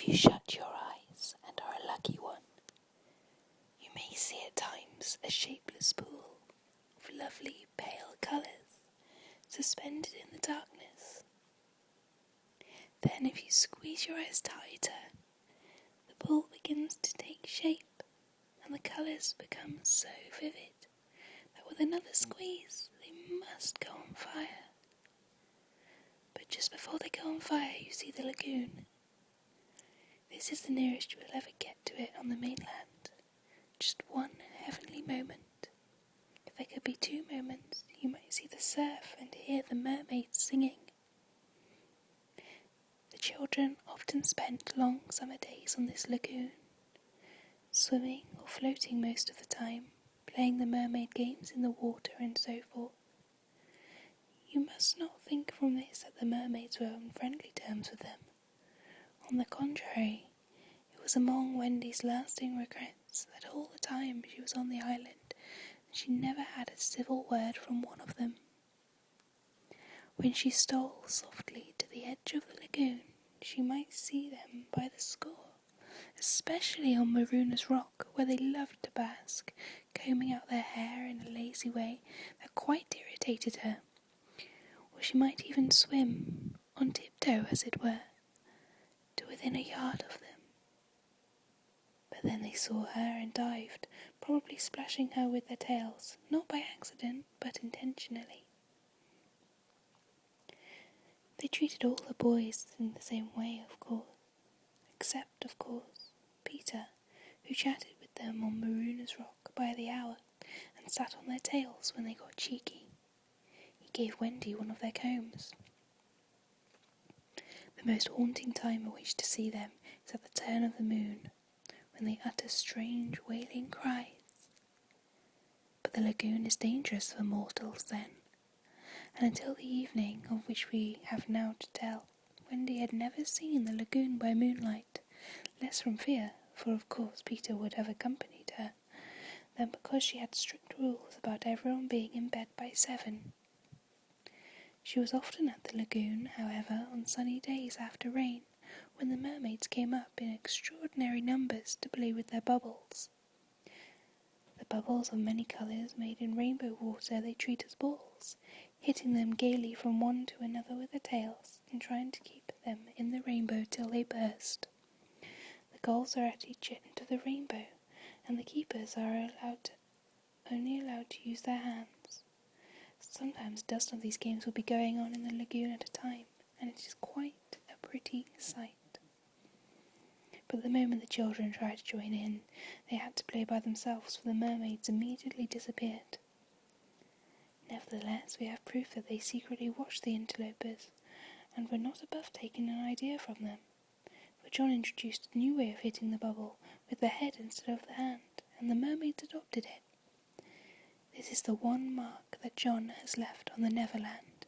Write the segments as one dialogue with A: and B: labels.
A: If you shut your eyes and are a lucky one, you may see at times a shapeless pool of lovely pale colours suspended in the darkness. Then if you squeeze your eyes tighter, the pool begins to take shape and the colours become so vivid that with another squeeze they must go on fire. But just before they go on fire you see the lagoon. This is the nearest you will ever get to it on the mainland. Just one heavenly moment. If there could be two moments, you might see the surf and hear the mermaids singing. The children often spent long summer days on this lagoon, swimming or floating most of the time, playing the mermaid games in the water and so forth. You must not think from this that the mermaids were on friendly terms with them. On the contrary, it was among Wendy's lasting regrets that all the time she was on the island, she never had a civil word from one of them. When she stole softly to the edge of the lagoon, she might see them by the score, especially on Marooners Rock, where they loved to bask, combing out their hair in a lazy way that quite irritated her. Or she might even swim, on tiptoe as it were, to within a yard of them. But then they saw her and dived, probably splashing her with their tails, not by accident, but intentionally. They treated all the boys in the same way, of course, except, of course, Peter, who chatted with them on Marooners Rock by the hour and sat on their tails when they got cheeky. He gave Wendy one of their combs. The most haunting time at which to see them is at the turn of the moon, when they utter strange wailing cries. But the lagoon is dangerous for mortals then, and until the evening of which we have now to tell, Wendy had never seen the lagoon by moonlight, less from fear, for of course Peter would have accompanied her, than because she had strict rules about everyone being in bed by 7. She was often at the lagoon, however, on sunny days after rain, when the mermaids came up in extraordinary numbers to play with their bubbles. The bubbles of many colours made in rainbow water they treat as balls, hitting them gaily from one to another with their tails and trying to keep them in the rainbow till they burst. The goals are at each end of the rainbow, and the keepers are only allowed to use their hands. Sometimes a dozen of these games will be going on in the lagoon at a time, and it is quite a pretty sight. But the moment the children tried to join in, they had to play by themselves, for the mermaids immediately disappeared. Nevertheless, we have proof that they secretly watched the interlopers, and were not above taking an idea from them, for John introduced a new way of hitting the bubble, with the head instead of the hand, and the mermaids adopted it. This is the one mark that John has left on the Neverland.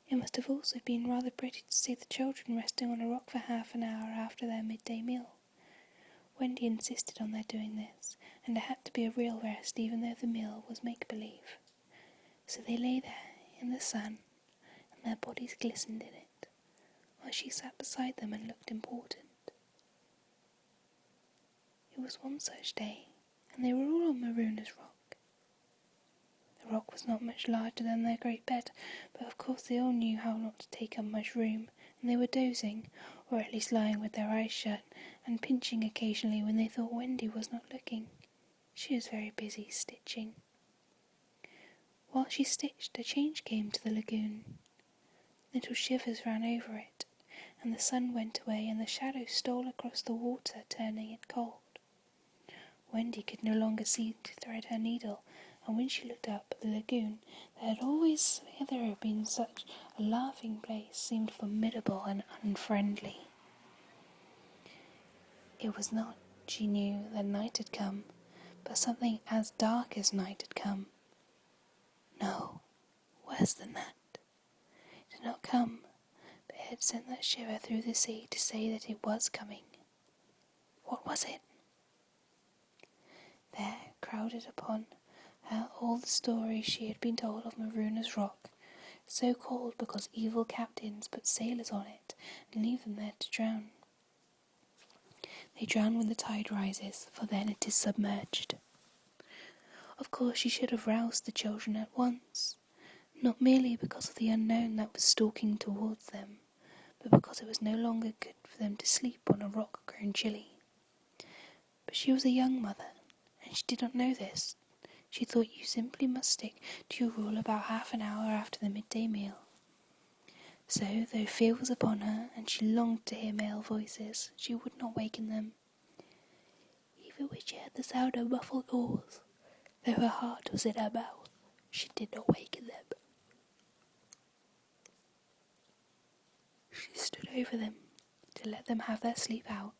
A: It must have also been rather pretty to see the children resting on a rock for half an hour after their midday meal. Wendy insisted on their doing this, and it had to be a real rest even though the meal was make-believe. So they lay there in the sun, and their bodies glistened in it, while she sat beside them and looked important. It was one such day, and they were all on Marooners Rock. The rock was not much larger than their great bed, but of course they all knew how not to take up much room, and they were dozing, or at least lying with their eyes shut, and pinching occasionally when they thought Wendy was not looking. She was very busy stitching. While she stitched, a change came to the lagoon. Little shivers ran over it, and the sun went away, and the shadow stole across the water, turning it cold. Wendy could no longer see to thread her needle, and when she looked up at the lagoon that had always hitherto been such a laughing place seemed formidable and unfriendly. It was not, she knew, that night had come, but something as dark as night had come. No, worse than that. It had not come, but it had sent that shiver through the sea to say that it was coming. What was it? There, crowded upon her all the stories she had been told of Marooners Rock, so called because evil captains put sailors on it and leave them there to drown. They drown when the tide rises, for then it is submerged. Of course she should have roused the children at once, not merely because of the unknown that was stalking towards them, but because it was no longer good for them to sleep on a rock grown chilly. But she was a young mother, and she did not know this. She thought you simply must stick to your rule about half an hour after the midday meal. So, though fear was upon her, and she longed to hear male voices, she would not waken them. Even when she heard the sound of muffled oars, though her heart was in her mouth, she did not waken them. She stood over them to let them have their sleep out.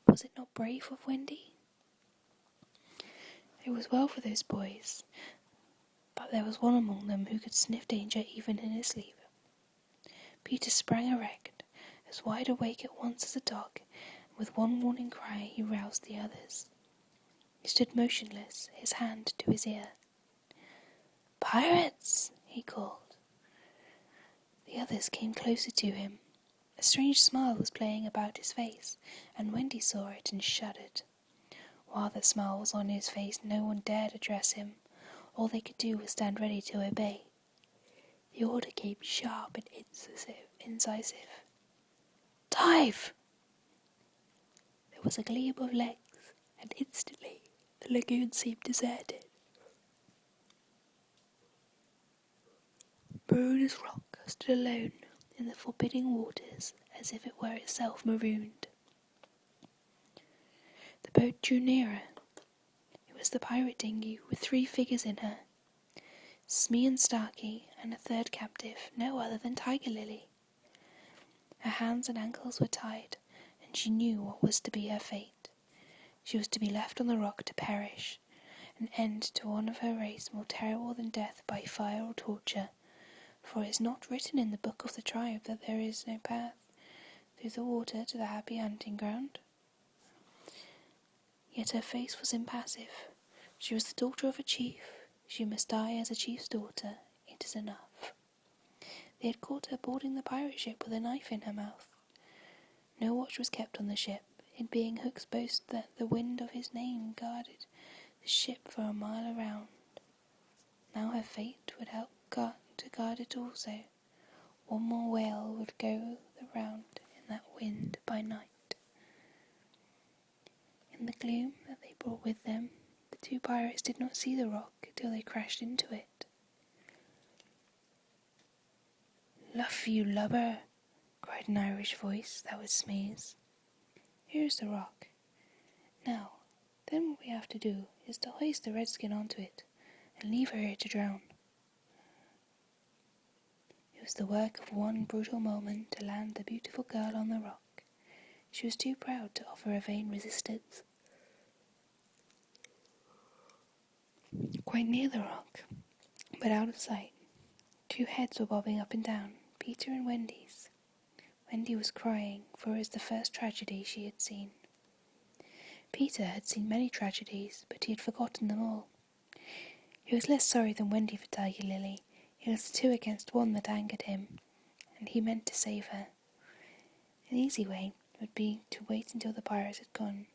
A: Was it not brave of Wendy? It was well for those boys, but there was one among them who could sniff danger even in his sleep. Peter sprang erect, as wide awake at once as a dog, and with one warning cry he roused the others. He stood motionless, his hand to his ear. "Pirates!" he called. The others came closer to him. A strange smile was playing about his face, and Wendy saw it and shuddered. While that smile was on his face, no one dared address him. All they could do was stand ready to obey. The order came sharp and incisive. "Dive!" There was a gleam of legs, and instantly the lagoon seemed deserted. Marooners Rock stood alone in the forbidding waters, as if it were itself marooned. The boat drew nearer. It was the pirate dinghy with 3 figures in her, Smee and Starkey, and a third captive, no other than Tiger Lily. Her hands and ankles were tied, and she knew what was to be her fate. She was to be left on the rock to perish, an end to one of her race more terrible than death by fire or torture, for it is not written in the book of the tribe that there is no path through the water to the happy hunting ground. Yet her face was impassive. She was the daughter of a chief. She must die as a chief's daughter. It is enough. They had caught her boarding the pirate ship with a knife in her mouth. No watch was kept on the ship, it being Hook's boast that the wind of his name guarded the ship for a mile around. Now her fate would help to guard it also. One more whale would go the round in that wind by night. In the gloom that they brought with them, the 2 pirates did not see the rock till they crashed into it. "Luff, you lubber!" cried an Irish voice that was Smee's. "Here's the rock. Now, then what we have to do is to hoist the redskin onto it, and leave her here to drown." It was the work of one brutal moment to land the beautiful girl on the rock. She was too proud to offer a vain resistance. Quite near the rock, but out of sight, 2 heads were bobbing up and down, Peter and Wendy's. Wendy was crying, for it was the first tragedy she had seen. Peter had seen many tragedies, but he had forgotten them all. He was less sorry than Wendy for Tiger Lily. It was the 2 against 1 that angered him, and he meant to save her. An easy way would be to wait until the pirates had gone,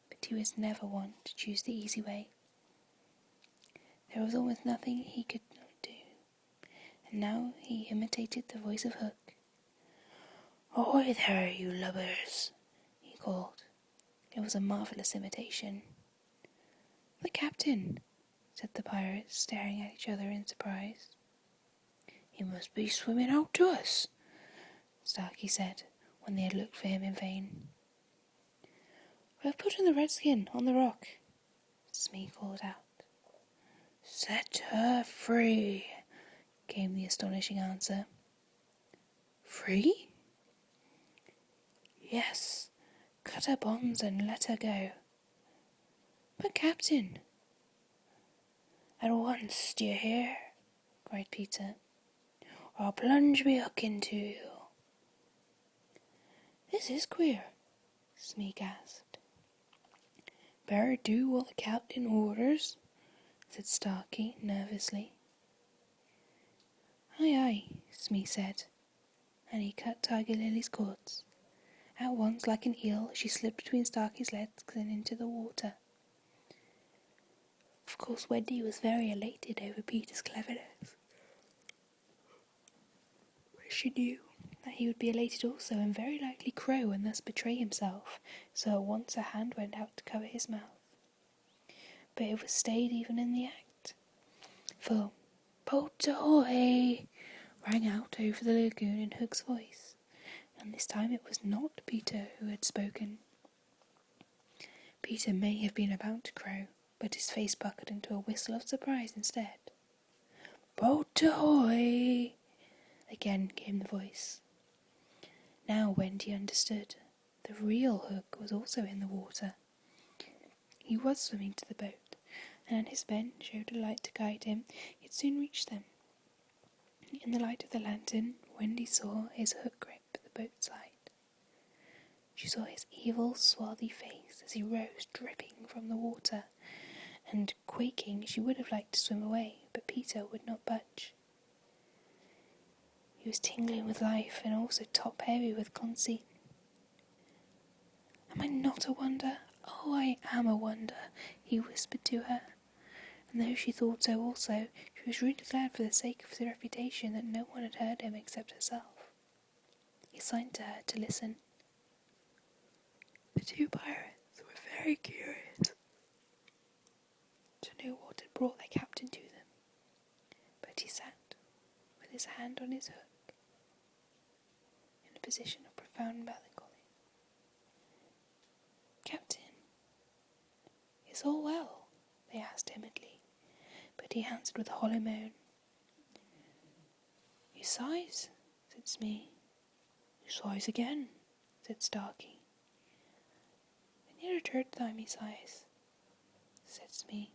A: but he was never one to choose the easy way. There was almost nothing he could not do, and now he imitated the voice of Hook. "Ahoy there, you lubbers!" he called. It was a marvellous imitation. "The captain," said the pirates, staring at each other in surprise. "He must be swimming out to us," Starkey said, when they had looked for him in vain. "We have put in the redskin on the rock," Smee called out. "Set her free," came the astonishing answer. "Free?" "Yes, cut her bonds and let her go." "But, Captain—" "At once, do you hear?" cried Peter, "or I'll plunge me hook into you." "This is queer," Smee gasped. "Better do what the captain orders," said Starkey nervously. Aye, aye, Smee said, and he cut Tiger Lily's cords. At once, like an eel, she slipped between Starkey's legs and into the water. Of course, Wendy was very elated over Peter's cleverness. But she knew that he would be elated also and very likely crow and thus betray himself, so at once a hand went out to cover his mouth. But it was stayed even in the act, for "Boat ahoy!" rang out over the lagoon in Hook's voice, and this time it was not Peter who had spoken. Peter may have been about to crow, but his face puckered into a whistle of surprise instead. "Boat ahoy!" again came the voice. Now Wendy understood. The real Hook was also in the water. He was swimming to the boat, and his men showed a light to guide him. It soon reached them. In the light of the lantern, Wendy saw his hook grip the boat's side. She saw his evil, swarthy face as he rose dripping from the water, and quaking she would have liked to swim away, but Peter would not budge. He was tingling with life and also top-heavy with conceit. "Am I not a wonder? Oh, I am a wonder," he whispered to her. And though she thought so also, she was really glad for the sake of his reputation that no one had heard him except herself. He signed to her to listen. The two pirates were very curious to know what had brought their captain to them, but he sat with his hand on his hook in a position of profound melancholy. "Captain, is all well?" they asked timidly, but he answered with a hollow moan. "He sighs," said Smee. "He sighs again," said Starkey. "And yet a third time he sighs," said Smee.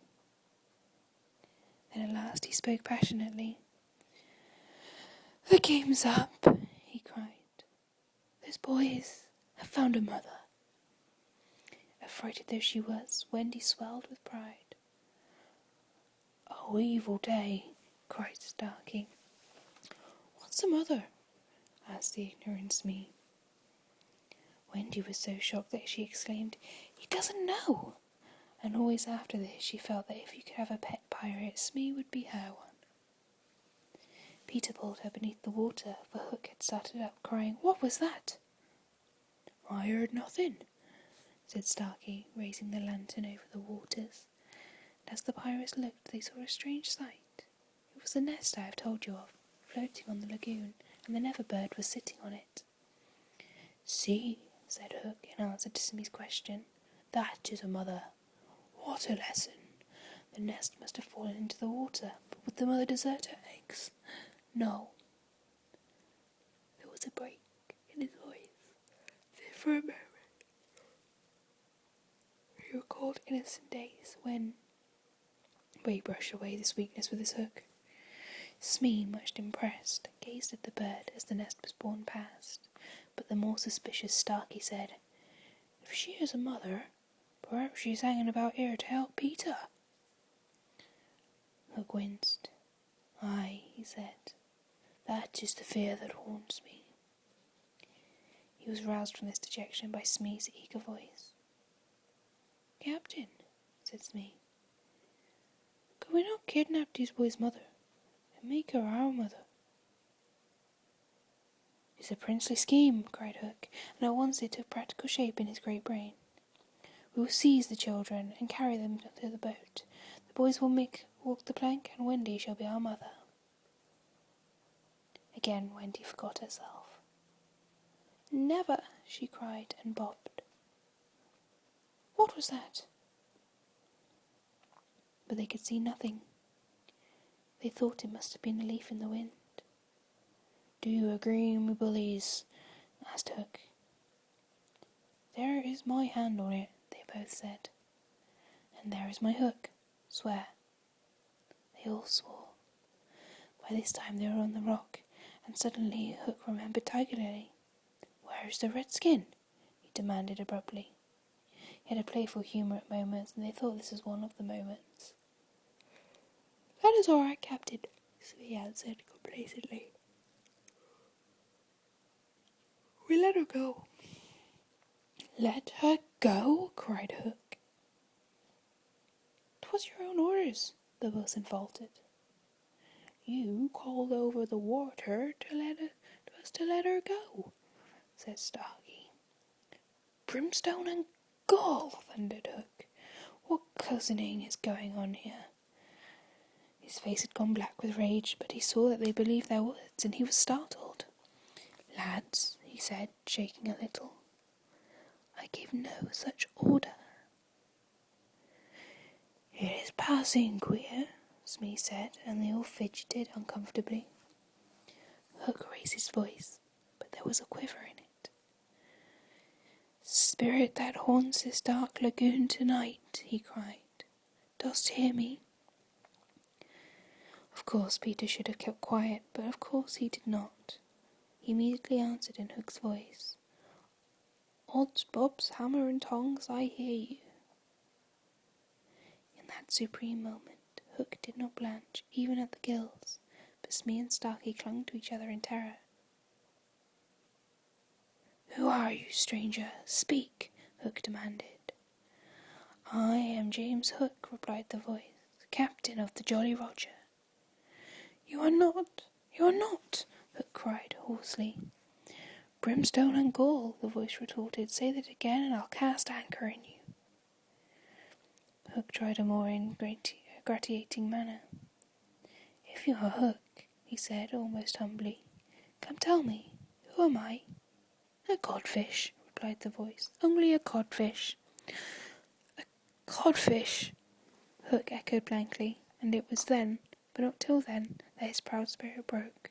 A: Then at last he spoke passionately. "The game's up," he cried. "Those boys have found a mother." Affrighted though she was, Wendy swelled with pride. "Oh, evil day," cried Starkey. "What's a mother?" asked the ignorant Smee. Wendy was so shocked that she exclaimed, "He doesn't know!" And always after this she felt that if you could have a pet pirate, Smee would be her one. Peter pulled her beneath the water, for Hook had started up, crying, "What was that?" "I heard nothing," said Starkey, raising the lantern over the waters. And as the pirates looked, they saw a strange sight. It was the nest I have told you of, floating on the lagoon, and the Never-bird was sitting on it. "See," said Hook, in answer to Smee's question, "that is a mother. What a lesson! The nest must have fallen into the water, but would the mother desert her eggs? No." There was a break in his voice. Then for a moment he recalled innocent days when... But he brushed away this weakness with his hook. Smee, much impressed, gazed at the bird as the nest was borne past, but the more suspicious Starkey said, "If she is a mother, perhaps she is hanging about here to help Peter." Hook winced. "Aye," he said, "that is the fear that haunts me." He was roused from this dejection by Smee's eager voice. "Captain," said Smee, "could we not kidnap these boys' mother and make her our mother?" "It's a princely scheme," cried Hook, and at once it took practical shape in his great brain. "We will seize the children and carry them to the boat. The boys will walk the plank, and Wendy shall be our mother." Again Wendy forgot herself. "Never!" she cried, and bobbed. What was that? But they could see nothing. They thought it must have been a leaf in the wind. "Do you agree, me bullies?" asked Hook. "There is my hand on it," they both said. "And there is my hook. Swear." They all swore. By this time they were on the rock, and suddenly Hook remembered Tiger Lily. "Where is the redskin?" he demanded abruptly. He had a playful humour at moments, and they thought this was one of the moments. "That is all right, Captain," Smee answered complacently. We let her go. Let her go? Cried Hook. 'Twas your own orders, the boatswain faltered. You called over the water to us to let her go, said Starkey. Brimstone and gall, thundered Hook. What cousining is going on here? His face had gone black with rage, but he saw that they believed their words, and he was startled. Lads, he said, shaking a little, I give no such order. It is passing queer, Smee said, and they all fidgeted uncomfortably. Hook raised his voice, but there was a quiver in it. Spirit that haunts this dark lagoon tonight, he cried, dost hear me? Of course Peter should have kept quiet, but of course he did not. He immediately answered in Hook's voice, Odds bobs, hammer and tongs, I hear you. In that supreme moment, Hook did not blanch, even at the gills, but Smee and Starkey clung to each other in terror. Who are you, stranger? Speak, Hook demanded. I am James Hook, replied the voice, captain of the Jolly Roger. You are not, Hook cried hoarsely. Brimstone and gall, the voice retorted. Say that again and I'll cast anchor in you. Hook tried a more ingratiating manner. If you are Hook, he said almost humbly, come tell me, who am I? A codfish, replied the voice. Only a codfish. A codfish, Hook echoed blankly, and it was then, but not till then, that his proud spirit broke.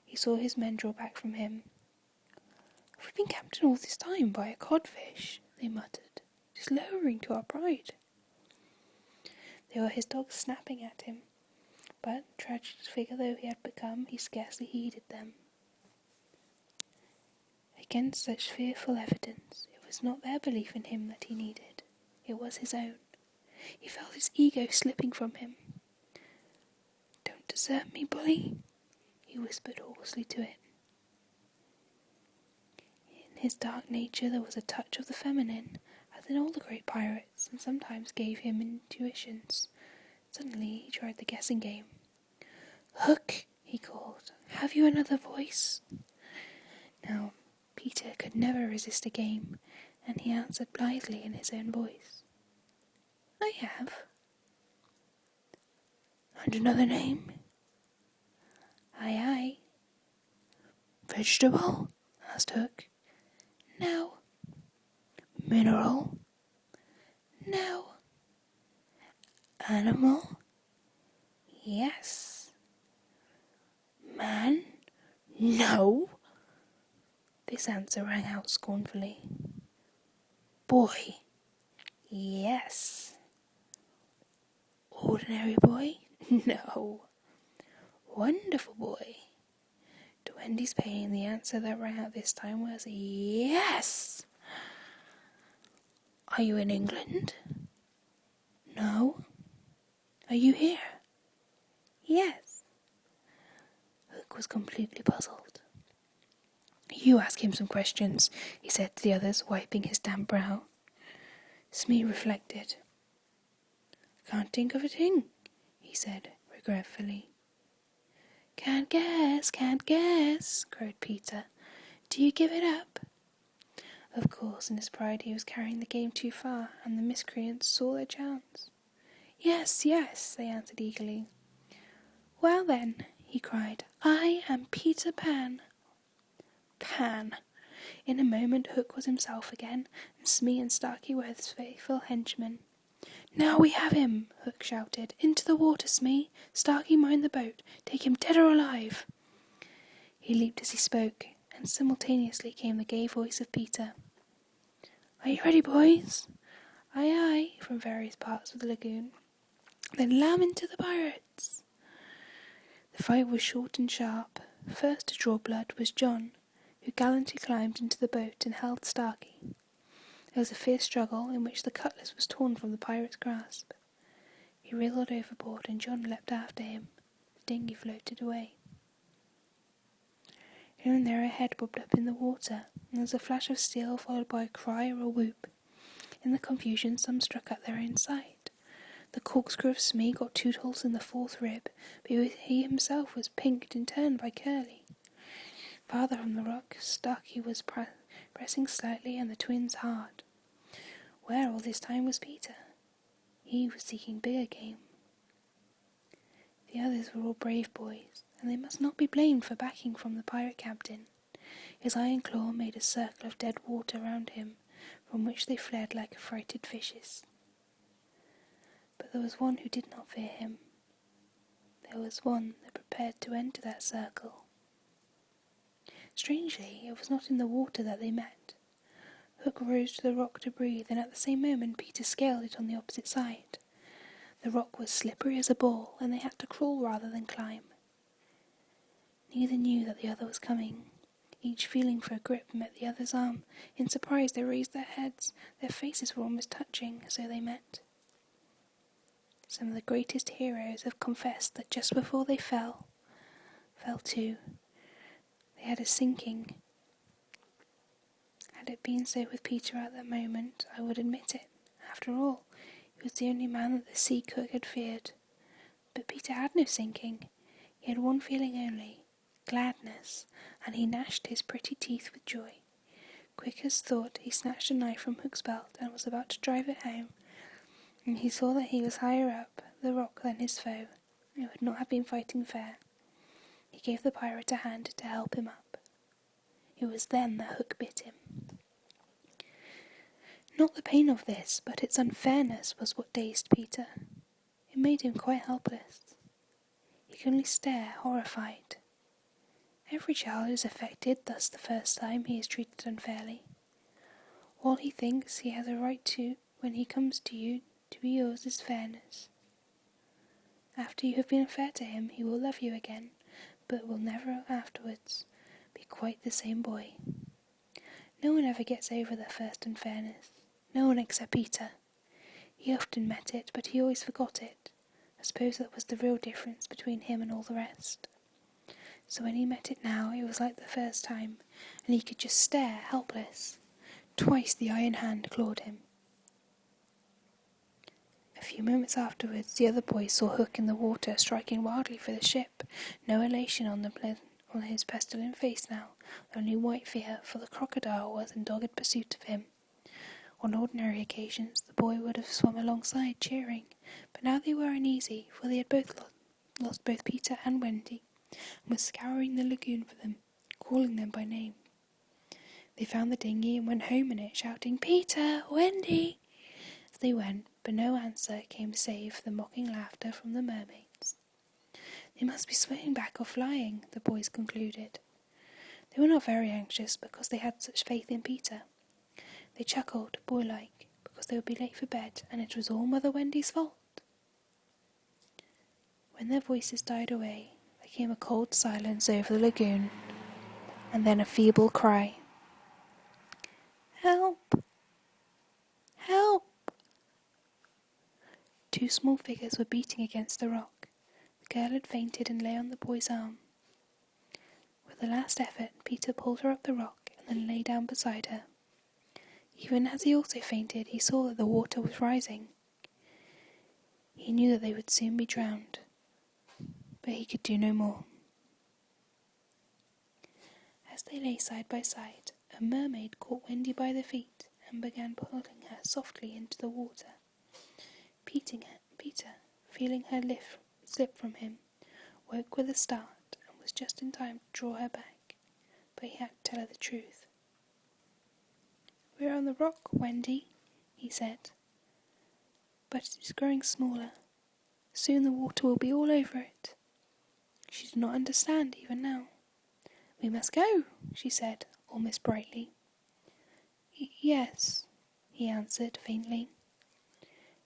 A: He saw his men draw back from him. Have we been captained all this time by a codfish? They muttered. It is lowering to our pride. They were his dogs snapping at him, but, tragic figure though he had become, he scarcely heeded them. Against such fearful evidence, it was not their belief in him that he needed. It was his own. He felt his ego slipping from him. Don't desert me, bully, he whispered hoarsely to it. In his dark nature there was a touch of the feminine, as in all the great pirates, and sometimes gave him intuitions. Suddenly he tried the guessing game. Hook, he called, have you another voice? Now, Peter could never resist a game, and he answered blithely in his own voice. I have. And another name? Aye, aye. Vegetable? Asked Hook. No. Mineral? No. Animal? Yes. Man? No. This answer rang out scornfully. Boy? Yes. Ordinary boy? No. Wonderful boy? To Wendy's pain, the answer that rang out this time was yes. Are you in England? No. Are you here? Yes. Hook was completely puzzled. You ask him some questions, he said to the others, wiping his damp brow. Smee reflected. Can't think of a thing, he said regretfully. Can't guess, cried Peter. Do you give it up? Of course, in his pride he was carrying the game too far, and the miscreants saw their chance. Yes, they answered eagerly. Well then, he cried, I am Peter Pan. Pan. In a moment Hook was himself again, and Smee and Starkey were his faithful henchmen. Now we have him, Hook shouted. Into the water, Smee. Starkey, mind the boat. Take him dead or alive. He leaped as he spoke, and simultaneously came the gay voice of Peter. Are you ready, boys? Aye, aye, from various parts of the lagoon. Then lam into the pirates. The fight was short and sharp. First to draw blood was John, who gallantly climbed into the boat and held Starkey. There was a fierce struggle in which the cutlass was torn from the pirate's grasp. He wriggled overboard and John leapt after him. dinghy floated away. Here and there a head bobbed up in the water, and there was a flash of steel followed by a cry or a whoop. In the confusion some struck at their own side. The corkscrew of Smee got Tootles in the fourth rib, but he himself was pinked in turn by Curly. Farther on the rock, stuck, he was pressing slightly and the twins hard. Where all this time was Peter? He was seeking bigger game. The others were all brave boys, and they must not be blamed for backing from the pirate captain. His iron claw made a circle of dead water round him, from which they fled like affrighted fishes. But there was one who did not fear him. There was one that prepared to enter that circle. Strangely, it was not in the water that they met. Hook rose to the rock to breathe, and at the same moment Peter scaled it on the opposite side. The rock was slippery as a ball, and they had to crawl rather than climb. Neither knew that the other was coming. Each feeling for a grip met the other's arm. In surprise they raised their heads. Their faces were almost touching, so they met. Some of the greatest heroes have confessed that just before they fell too. They had a sinking. Had it been so with Peter at that moment, I would admit it. After all, he was the only man that the sea cook had feared. But Peter had no sinking. He had one feeling only, gladness, and he gnashed his pretty teeth with joy. Quick as thought, he snatched a knife from Hook's belt and was about to drive it home, and he saw that he was higher up the rock than his foe. It would not have been fighting fair. He gave the pirate a hand to help him up. It was then that Hook bit him. Not the pain of this, but its unfairness was what dazed Peter. It made him quite helpless. He could only stare, horrified. Every child is affected thus the first time he is treated unfairly. All he thinks he has a right to, when he comes to you, to be yours is fairness. After you have been fair to him, he will love you again, but will never afterwards be quite the same boy. No one ever gets over their first unfairness. No one except Peter. He often met it, but he always forgot it. I suppose that was the real difference between him and all the rest. So when he met it now, it was like the first time, and he could just stare, helpless. Twice the iron hand clawed him. A few moments afterwards, the other boys saw Hook in the water, striking wildly for the ship. No elation on his pestilent face now, only white fear, for the crocodile was in dogged pursuit of him. On ordinary occasions, the boy would have swum alongside, cheering, but now they were uneasy, for they had both lost both Peter and Wendy, and were scouring the lagoon for them, calling them by name. They found the dinghy and went home in it, shouting, "Peter! Wendy!" as they went, but no answer came save the mocking laughter from the mermaids. They must be swimming back or flying, the boys concluded. They were not very anxious because they had such faith in Peter. They chuckled, boy-like, because they would be late for bed, and it was all Mother Wendy's fault. When their voices died away, there came a cold silence over the lagoon, and then a feeble cry. "Help! Help!" Two small figures were beating against the rock. The girl had fainted and lay on the boy's arm. With a last effort, Peter pulled her up the rock and then lay down beside her. Even as he also fainted, he saw that the water was rising. He knew that they would soon be drowned, but he could do no more. As they lay side by side, a mermaid caught Wendy by the feet and began pulling her softly into the water. Peter, feeling her slip from him, woke with a start and was just in time to draw her back, but he had to tell her the truth. "We're on the rock, Wendy," he said, "but it is growing smaller. Soon the water will be all over it." She did not understand even now. "We must go," she said, almost brightly. Yes," he answered faintly.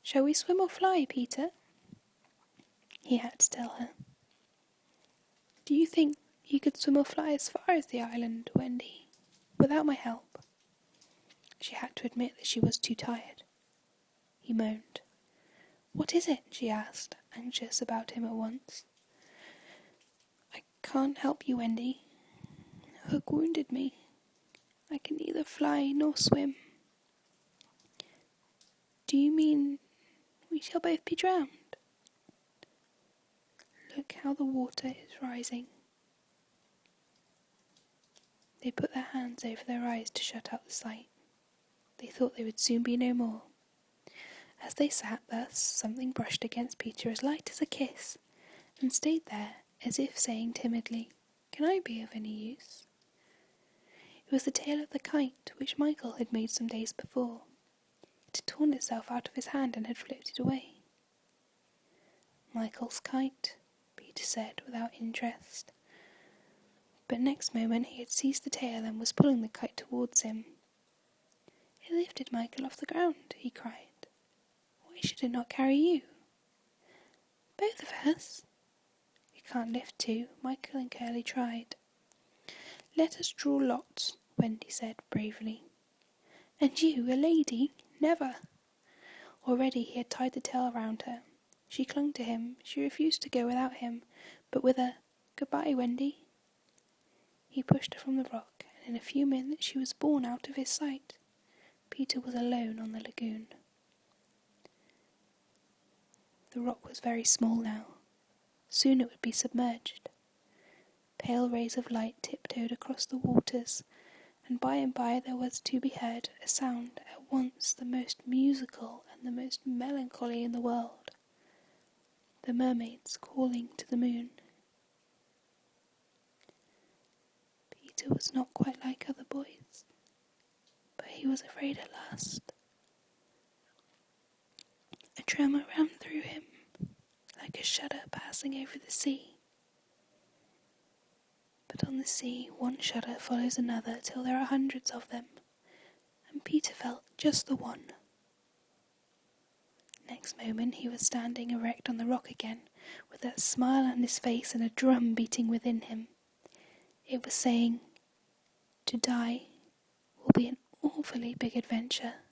A: "Shall we swim or fly, Peter?" He had to tell her. "Do you think you could swim or fly as far as the island, Wendy, without my help?" She had to admit that she was too tired. He moaned. "What is it?" she asked, anxious about him at once. can't help you, Wendy. Hook wounded me. I can neither fly nor swim. Do you mean we shall both be drowned? Look how the water is rising. They put their hands over their eyes to shut out the sight. They thought they would soon be no more. As they sat thus, something brushed against Peter as light as a kiss, and stayed there, as if saying timidly, "Can I be of any use?" It was the tail of the kite which Michael had made some days before. It had torn itself out of his hand and had floated away. "Michael's kite," Peter said without interest. But next moment he had seized the tail and was pulling the kite towards him. "It lifted Michael off the ground," he cried. "Why should it not carry you?" "Both of us?" "You can't lift two," Michael and Curly tried. "Let us draw lots," Wendy said bravely. "And you, a lady? Never!" Already he had tied the tail round her. She clung to him. She refused to go without him, but with a "Goodbye, Wendy," he pushed her from the rock, and in a few minutes she was borne out of his sight. Peter was alone on the lagoon. The rock was very small now. Soon it would be submerged. Pale rays of light tiptoed across the waters, and by there was to be heard a sound at once the most musical and the most melancholy in the world. The mermaids calling to the moon. Peter was not quite like other boys, but he was afraid at last. A tremor ran through him, like a shudder passing over the sea. But on the sea, one shudder follows another till there are hundreds of them, and Peter felt just the one. Next moment he was standing erect on the rock again, with that smile on his face and a drum beating within him. It was saying, "To die will be an awfully big adventure."